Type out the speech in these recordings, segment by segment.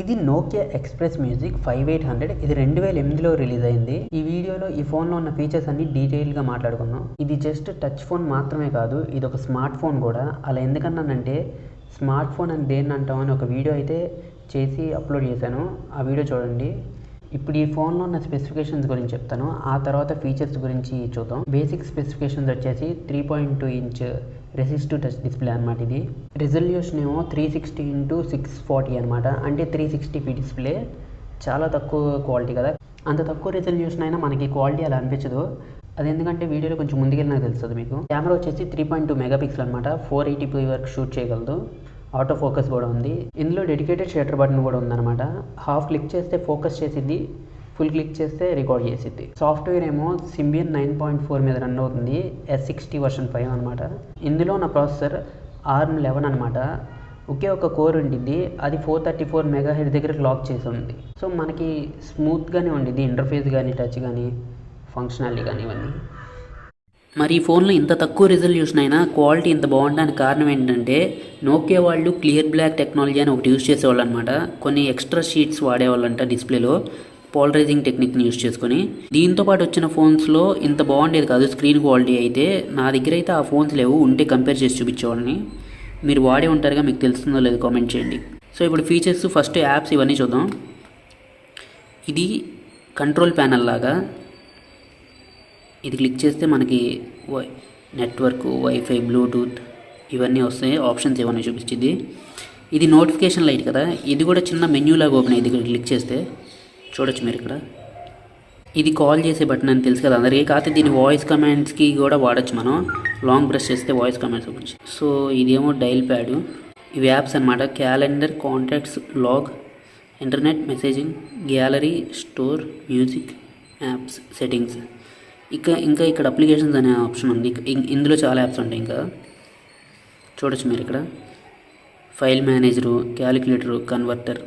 ఇది Nokia express music 5800. ఇది 2008లో release అయింది. ఈ వీడియోలో ఈ ఫోన్లో ఉన్న ఫీచర్స్ అన్ని డీటెయిల్గా మాట్లాడుకుందాం. ఇది జస్ట్ టచ్ ఫోన్ మాత్రమే కాదు, ఇది ఒక స్మార్ట్ ఫోన్ కూడా. అలా ఎందుకన్నానంటే స్మార్ట్ ఫోన్ అని దేన్ని అంటామని ఒక వీడియో అయితే చేసి అప్లోడ్ చేశాను. ఆ వీడియో చూడండి. ఇప్పుడు ఈ ఫోన్లో ఉన్న స్పెసిఫికేషన్స్ గురించి చెప్తాను, ఆ తర్వాత ఫీచర్స్ గురించి చూద్దాం. బేసిక్ స్పెసిఫికేషన్స్ వచ్చేసి 3.2 ఇంచ్ రెసిస్టివ్ టచ్ డిస్ప్లే అనమాట. ఇది రిజల్యూషన్ ఏమో 360x640 అనమాట. అంటే 360p డిస్ప్లే. చాలా తక్కువ క్వాలిటీ కదా. అంత తక్కువ రిజల్యూషన్ అయినా మనకి క్వాలిటీ అలా అనిపించదు. అది ఎందుకంటే వీడియోలో కొంచెం ముందుకెళ్ళినా తెలుస్తుంది మీకు. కెమెరా వచ్చేసి 3.2 మెగాపిక్సెల్ అనమాట. 480p వరకు షూట్ చేయగలదు. ఆటో ఫోకస్ కూడా ఉంది. ఇందులో డెడికేటెడ్ షటర్ బటన్ కూడా ఉందన్నమాట. హాఫ్ క్లిక్ చేస్తే ఫోకస్ చేసిద్ది, ఫుల్ క్లిక్ చేస్తే రికార్డ్ చేసిద్ది. సాఫ్ట్వేర్ ఏమో Symbian 9.4 మీద రన్ అవుతుంది. S60 వర్షన్ 5 అనమాట. ఇందులో ఉన్న ప్రాసెసర్ ARM11 అనమాట. ఒకే ఒక కోర్ ఉండిద్ది. అది 434 MHz దగ్గర లాక్ చేసి ఉంది. సో మనకి స్మూత్గానే ఉండిద్ది ఇంటర్ఫేస్ కానీ, టచ్ కానీ, ఫంక్షనాలిటీ కానీ ఇవన్నీ. మరి ఈ ఫోన్లో ఇంత తక్కువ రిజల్యూషన్ అయినా క్వాలిటీ ఇంత బాగుండడానికి కారణం ఏంటంటే నోకియా వాళ్ళు క్లియర్ బ్లాక్ టెక్నాలజీ అని ఒకటి యూజ్ చేసేవాళ్ళు అనమాట. కొన్ని ఎక్స్ట్రా షీట్స్ వాడేవాళ్ళంట డిస్ప్లేలో, పోలరైజింగ్ టెక్నిక్ని యూజ్ చేసుకొని. దీంతో పాటు వచ్చిన ఫోన్స్లో ఇంత బాగుండేది కాదు స్క్రీన్ క్వాలిటీ అయితే. నా దగ్గర అయితే ఆ ఫోన్స్ లేవు, ఉంటే కంపేర్ చేసి చూపించేవాళ్ళని. మీరు వాడే ఉంటారుగా, మీకు తెలుస్తుందో లేదో కామెంట్ చేయండి. సో ఇప్పుడు ఫీచర్స్, ఫస్ట్ యాప్స్ ఇవన్నీ చూద్దాం. ఇది కంట్రోల్ ప్యానల్ లాగా. ఇది క్లిక్ చేస్తే మనకి నెట్వర్క్, వైఫై, బ్లూటూత్ ఇవన్నీ వస్తాయి. ఆప్షన్స్ ఇవన్నీ చూపించింది. ఇది నోటిఫికేషన్ లైట్ కదా, ఇది కూడా చిన్న మెన్యూ లాగా ఓపెన్ అయ్యింది. ఇక్కడ క్లిక్ చేస్తే చూడొచ్చు మీరు ఇక్కడ. ఇది కాల్ చేసే బటన్ అని తెలుసు కదా అందరికీ. కాకపోతే దీని వాయిస్ కమాండ్స్కి కూడా వాడచ్చు మనం. లాంగ్ ప్రెస్ చేస్తే వాయిస్ కమాండ్స్ గురించి. సో ఇదేమో డైల్ ప్యాడ్. ఇవి యాప్స్ అనమాట. Calendar, contacts, log, internet, messaging, gallery, store, music, apps, settings. ఇంకా ఇక్కడ అప్లికేషన్స్ అనే ఆప్షన్ ఉంది. ఇందులో చాలా యాప్స్ ఉంటాయి. ఇంకా చూడొచ్చు మీరు ఇక్కడ. File manager, calculator, converter.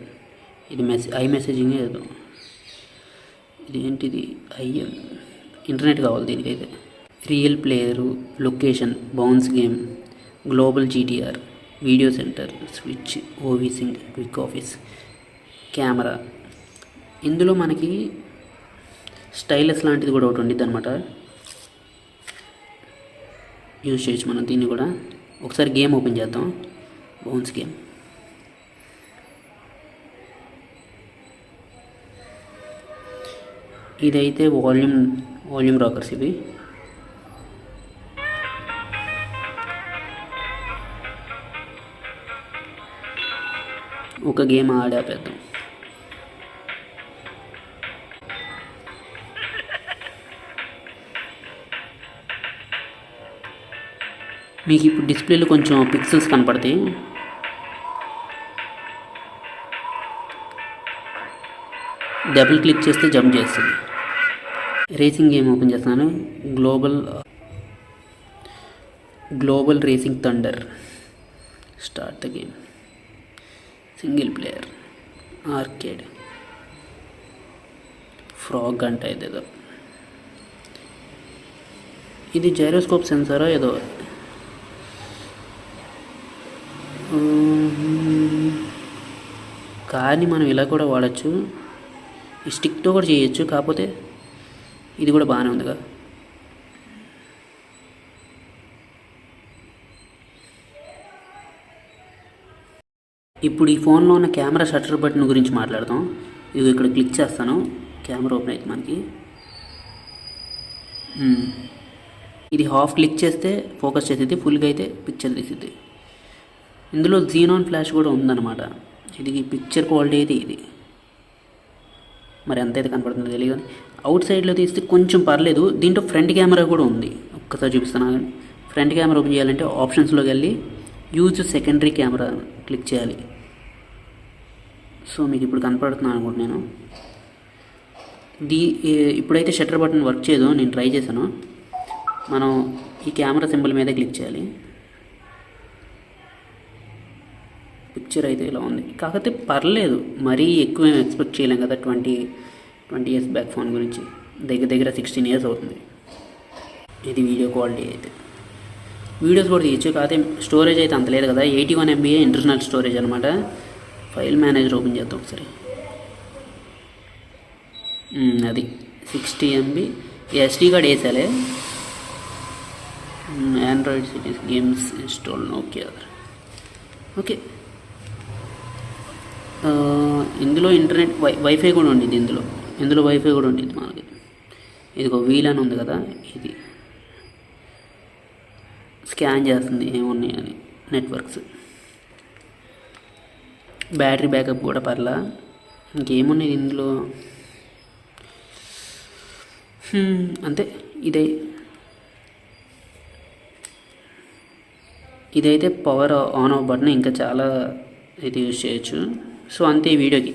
ఇది ఐ మెసేజింగ్ ఏదో. ఇది ఏంటిది? ఇంటర్నెట్ కావాలి దీనికైతే. Real player, location, bounce game, global GTR, video centre, switch, Ovi sync, quick office, camera. ఇందులో మనకి స్టైలస్ లాంటిది కూడా ఒకటి ఉండిద్ది అనమాట. యూజ్ చేయొచ్చు మనం దీన్ని కూడా. ఒకసారి గేమ్ ఓపెన్ చేద్దాం, బౌన్స్ గేమ్. ఇదైతే వాల్యూమ్ రాకర్స్ ఇవి. ఒక గేమ్ ఆపేద్దాం. మీకు ఇప్పుడు డిస్ప్లేలో కొంచెం పిక్సెల్స్ కనపడతాయి. డబుల్ క్లిక్ చేస్తే జంప్ చేస్తుంది. రేసింగ్ గేమ్ ఓపెన్ చేస్తున్నాను. Global racing thunder. Start the game. Single player, arcade, frog అంట ఇదేదో. ఇది జైరోస్కోప్ సెన్సారా ఏదో. కానీ మనం ఇలా కూడా వాడచ్చు, ఈ స్టిక్తో కూడా చేయొచ్చు. కాకపోతే ఇది కూడా బాగానే ఉందిగా. ఇప్పుడు ఈ ఫోన్లో ఉన్న కెమెరా షట్టర్ బటన్ గురించి మాట్లాడదాం. ఇది ఇక్కడ క్లిక్ చేస్తాను, కెమెరా ఓపెన్ అవుతుంది మనకి. ఇది హాఫ్ క్లిక్ చేస్తే ఫోకస్ చేసేది, ఫుల్గా అయితే పిక్చర్ తీసేది. ఇందులో జీనాన్ ఫ్లాష్ కూడా ఉందన్నమాట. ఇది పిక్చర్ క్వాలిటీ అయితే ఇది. మరి ఎంతైతే కనపడుతుందో తెలియదు. అవుట్ సైడ్లో తీస్తే కొంచెం పర్లేదు. దీంట్లో ఫ్రంట్ కెమెరా కూడా ఉంది. ఒక్కసారి చూపిస్తాను. ఫ్రంట్ కెమెరా ఓపెన్ చేయాలంటే ఆప్షన్స్లోకి వెళ్ళి యూజ్ సెకండరీ కెమెరా క్లిక్ చేయాలి. సో మీకు ఇప్పుడు కనపడుతున్నాను అనుకుంటున్నాను. ఇప్పుడైతే షట్టర్ బటన్ వర్క్ చేయదు, నేను ట్రై చేశాను. మనం ఈ కెమెరా సింబల్ మీదే క్లిక్ చేయాలి. పిక్చర్ అయితే ఇలా ఉంది. కాకపోతే పర్లేదు, మరీ ఎక్కువ ఎక్స్పెక్ట్ చేయలేం కదా. 20 ఇయర్స్ బ్యాక్ ఫోన్ గురించి. దగ్గర 16 ఇయర్స్ అవుతుంది. ఇది వీడియో క్వాలిటీ అయితే. వీడియోస్ కూడా తీయచ్చు. కాకపోతే స్టోరేజ్ అయితే అంత లేదు కదా. 81 MB ఇంటర్నల్ స్టోరేజ్ అనమాట. ఫైల్ మేనేజర్ ఓపెన్ చేద్దాం ఒకసారి. అది 60 MB SD కార్డ్ వేసాలే. Android cities games install okay okay. ఇందులో ఇంటర్నెట్ వైఫై కూడా ఉండిద్ది. ఇందులో వైఫై కూడా ఉండిద్ది మనకి. ఇదిగో వీల్ అని ఉంది కదా, ఇది స్కాన్ చేస్తుంది ఏమున్నాయి అని నెట్వర్క్స్. బ్యాటరీ బ్యాకప్ కూడా పర్లా. ఇంకేమున్నాయి ఇందులో, అంతే. ఇదైతే పవర్ ఆన్ ఆఫ్ బటన్. ఇంకా చాలా ఇది యూజ్ చేయొచ్చు. సో అంతే ఈ వీడియోకి.